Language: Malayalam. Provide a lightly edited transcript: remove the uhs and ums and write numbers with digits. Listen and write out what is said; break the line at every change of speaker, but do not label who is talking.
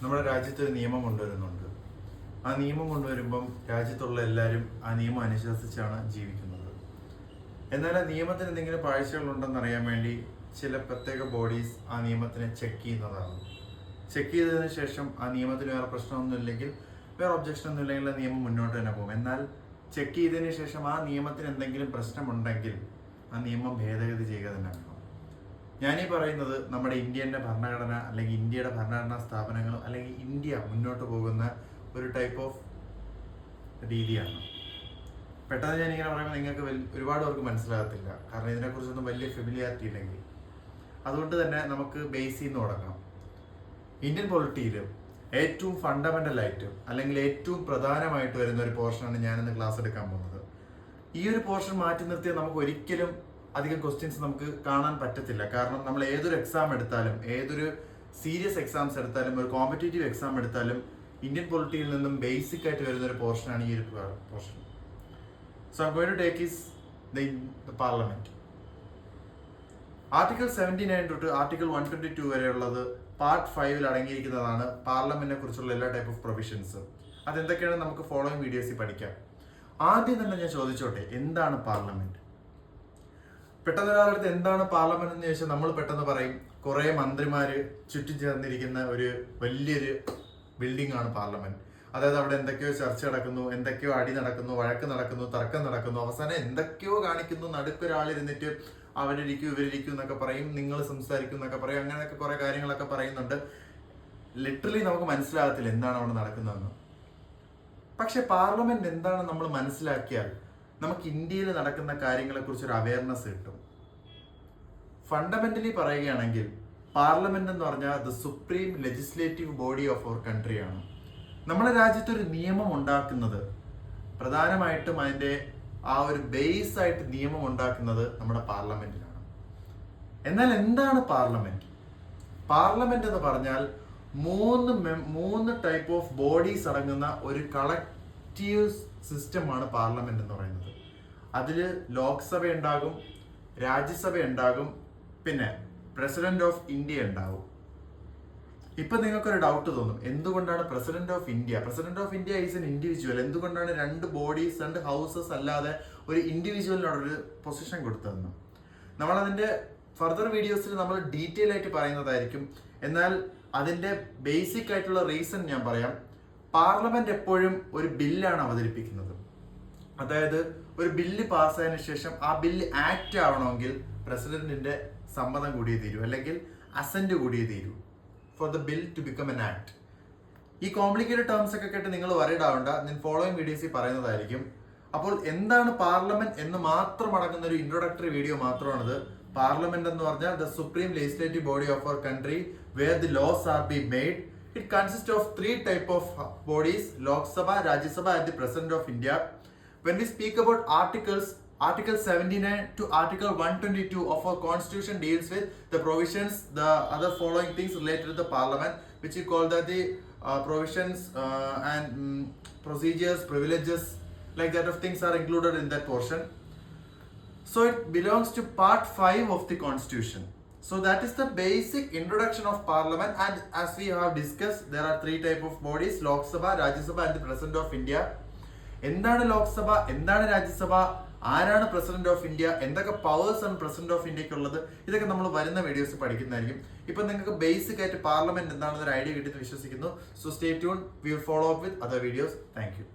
നമ്മുടെ രാജ്യത്തൊരു നിയമം കൊണ്ടുവരുന്നുണ്ട്. ആ നിയമം കൊണ്ടുവരുമ്പം രാജ്യത്തുള്ള എല്ലാവരും ആ നിയമം അനുശാസിച്ചാണ് ജീവിക്കുന്നത്. എന്നാൽ ആ നിയമത്തിന് എന്തെങ്കിലും പാഴ്ചകളുണ്ടെന്ന് അറിയാൻ വേണ്ടി ചില പ്രത്യേക ബോഡീസ് ആ നിയമത്തിനെ ചെക്ക് ചെയ്യുന്നതാണ്. ചെക്ക് ചെയ്തതിന് ശേഷം ആ നിയമത്തിന് വേറെ പ്രശ്നമൊന്നുമില്ലെങ്കിൽ, വേറെ ഒബ്ജക്ഷൻ ഒന്നും ഇല്ലെങ്കിൽ ആ നിയമം മുന്നോട്ട് തന്നെ പോകും. എന്നാൽ ചെക്ക് ചെയ്തതിന് ശേഷം ആ നിയമത്തിന് എന്തെങ്കിലും പ്രശ്നമുണ്ടെങ്കിൽ ആ നിയമം ഭേദഗതി ചെയ്യുക തന്നെ വേണം. ഞാനീ പറയുന്നത് നമ്മുടെ ഇന്ത്യൻ്റെ ഭരണഘടന അല്ലെങ്കിൽ ഇന്ത്യയുടെ ഭരണഘടനാ സ്ഥാപനങ്ങളും അല്ലെങ്കിൽ ഇന്ത്യ മുന്നോട്ട് പോകുന്ന ഒരു ടൈപ്പ് ഓഫ് രീതിയാണ്. പെട്ടെന്ന് ഞാനിങ്ങനെ പറയുമ്പോൾ നിങ്ങൾക്ക് ഒരുപാട് പേർക്ക് മനസ്സിലാകത്തില്ല, കാരണം ഇതിനെക്കുറിച്ചൊന്നും വലിയ ഫെമിലിയാരിറ്റി ഇല്ലെങ്കിൽ. അതുകൊണ്ട് തന്നെ നമുക്ക് ബേസിൽ നിന്ന് തുടങ്ങാം. ഇന്ത്യൻ പൊളിറ്റിയിൽ ഏറ്റവും ഫണ്ടമെൻ്റലായിട്ട് അല്ലെങ്കിൽ ഏറ്റവും പ്രധാനമായിട്ട് വരുന്ന ഒരു പോർഷനാണ് ഞാനിന്ന് ക്ലാസ് എടുക്കാൻ പോകുന്നത്. ഈ ഒരു പോർഷൻ മാറ്റി നിർത്തിയാൽ നമുക്ക് ഒരിക്കലും അധികം ക്വസ്റ്റ്യൻസ് നമുക്ക് കാണാൻ പറ്റത്തില്ല. കാരണം നമ്മൾ ഏതൊരു എക്സാം എടുത്താലും, ഏതൊരു സീരിയസ് എക്സാംസ് എടുത്താലും, ഒരു കോമ്പറ്റേറ്റീവ് എക്സാം എടുത്താലും ഇന്ത്യൻ പൊളിറ്റിയിൽ നിന്നും ബേസിക് ആയിട്ട് വരുന്ന ഒരു പോർഷനാണ് ഈ ഒരു portion. So I am going to take is the parliament. Article 79 തൊട്ട് ആർട്ടിക്കിൾ 122 വരെയുള്ളത് പാർട്ട് 5 അടങ്ങിയിരിക്കുന്നതാണ് പാർലമെന്റിനെ കുറിച്ചുള്ള എല്ലാ ടൈപ്പ് ഓഫ് പ്രൊവിഷൻസ്. അതെന്തൊക്കെയാണ് നമുക്ക് ഫോളോയിങ് വീഡിയോസിൽ പഠിക്കാം. ആദ്യം തന്നെ ഞാൻ ചോദിച്ചോട്ടെ, എന്താണ് പാർലമെന്റ്? പെട്ടെന്ന് ഒരാളടുത്ത് എന്താണ് പാർലമെന്റ് എന്ന് ചോദിച്ചാൽ നമ്മൾ പെട്ടെന്ന് പറയും കുറെ മന്ത്രിമാര് ചുറ്റിച്ചേർന്നിരിക്കുന്ന ഒരു വലിയൊരു ബിൽഡിംഗ് ആണ് പാർലമെന്റ്. അതായത് അവിടെ എന്തൊക്കെയോ ചർച്ച നടക്കുന്നു, എന്തൊക്കെയോ അടി നടക്കുന്നു, വഴക്ക് നടക്കുന്നു, തർക്കം നടക്കുന്നു, അവസാനം എന്തൊക്കെയോ കാണിക്കുന്നു, നടുക്കൊരാളിരുന്നിട്ട് അവരിരിക്കും ഇവരിരിക്കും എന്നൊക്കെ പറയും, നിങ്ങൾ സംസാരിക്കും എന്നൊക്കെ പറയും, അങ്ങനെയൊക്കെ കുറെ കാര്യങ്ങളൊക്കെ പറയുന്നുണ്ട്. ലിറ്ററലി നമുക്ക് മനസ്സിലാകത്തില്ല എന്താണ് അവിടെ നടക്കുന്നതെന്ന്. പക്ഷെ പാർലമെന്റ് എന്താണെന്ന് നമ്മൾ മനസ്സിലാക്കിയാൽ നമുക്ക് ഇന്ത്യയിൽ നടക്കുന്ന കാര്യങ്ങളെക്കുറിച്ച് ഒരു അവയർനെസ് കിട്ടും. ഫണ്ടമെന്റലി പറയുകയാണെങ്കിൽ പാർലമെന്റ് എന്ന് പറഞ്ഞാൽ the supreme legislative body of our കൺട്രിയാണ്. നമ്മുടെ രാജ്യത്തൊരു നിയമം ഉണ്ടാക്കുന്നത്, പ്രധാനമായിട്ടും അതിൻ്റെ ആ ഒരു ബേസ് ആയിട്ട് നിയമം ഉണ്ടാക്കുന്നത് നമ്മുടെ പാർലമെന്റിലാണ്. എന്നാൽ എന്താണ് പാർലമെന്റ്? പാർലമെന്റ് എന്ന് പറഞ്ഞാൽ മൂന്ന് ടൈപ്പ് ഓഫ് ബോഡീസ് അടങ്ങുന്ന ഒരു കളക്റ്റീവ് സിസ്റ്റമാണ് പാർലമെന്റ് എന്ന് പറയുന്നത്. അതിൽ ലോക്സഭ ഉണ്ടാകും, രാജ്യസഭ ഉണ്ടാകും, പിന്നെ പ്രസിഡന്റ് ഓഫ് ഇന്ത്യ ഉണ്ടാകും. ഇപ്പൊ നിങ്ങൾക്കൊരു ഡൗട്ട് തോന്നും, എന്തുകൊണ്ടാണ് president of India? President of India is an individual. എന്തുകൊണ്ടാണ് രണ്ട് ബോഡീസ്, രണ്ട് ഹൗസസ് അല്ലാതെ ഒരു ഇൻഡിവിജ്വലിനോടൊരു പൊസിഷൻ കൊടുത്തതെന്ന് നമ്മളതിന്റെ ഫർദർ വീഡിയോസിൽ നമ്മൾ ഡീറ്റെയിൽ ആയിട്ട് പറയുന്നതായിരിക്കും. എന്നാൽ അതിന്റെ ബേസിക് ആയിട്ടുള്ള റീസൺ ഞാൻ പറയാം. പാർലമെന്റ് എപ്പോഴും ഒരു ബില്ലാണ് അവതരിപ്പിക്കുന്നത്. അതായത് ഒരു ബില്ല് പാസ്സായതിനു ശേഷം ആ ബില്ല് ആക്ട് ആവണമെങ്കിൽ പ്രസിഡന്റിന്റെ സമ്മതം കൂടിയേ തീരൂ, അല്ലെങ്കിൽ അസന്റ് കൂടിയേ തീരൂ for the bill to become an act. ഈ കോംപ്ലിക്കേറ്റഡ് ടേംസ് ഒക്കെ കേട്ട് നിങ്ങൾ വറീഡ് ആവണ്ട, ഞാൻ ഫോളോയിങ് വീഡിയോസിൽ പറയുന്നതായിരിക്കും. അപ്പോൾ എന്താണ് പാർലമെന്റ് എന്ന് മാത്രം അടങ്ങുന്ന ഒരു ഇൻട്രൊഡക്ടറി വീഡിയോ മാത്രമാണിത്. പാർലമെന്റ് എന്ന് പറഞ്ഞാൽ the supreme legislative body of our country where the laws are be made. It consists of 3 type of bodies: Lok Sabha, Rajya Sabha and the President of India. When we speak about articles, Article 79 to Article 122 of our Constitution deals with the provisions, the other following things related to the Parliament, which we call that the provisions and procedures, privileges, like that of things are included in that portion. So it belongs to Part 5 of the Constitution. So that is the basic introduction of Parliament, and as we have discussed, there are 3 type of bodies: Lok Sabha, Rajya Sabha and the President of India. എന്താണ് ലോക്സഭ, എന്താണ് രാജ്യസഭ, ആരാണ് പ്രസിഡന്റ് ഓഫ് ഇന്ത്യ, എന്തൊക്കെ പവേഴ്സ് ആണ് പ്രസിഡന്റ് ഓഫ് ഇന്ത്യക്ക് ഉള്ളത്, ഇതൊക്കെ നമ്മൾ വരുന്ന വീഡിയോസ് പഠിക്കുന്നതായിരിക്കും. ഇപ്പൊ നിങ്ങൾക്ക് ബേസിക് ആയിട്ട് പാർലമെന്റ് എന്താണെന്നൊരു ഐഡിയ കിട്ടുമെന്ന് വിശ്വസിക്കുന്നു. So stay tune, we will follow up with other videos. Thank you.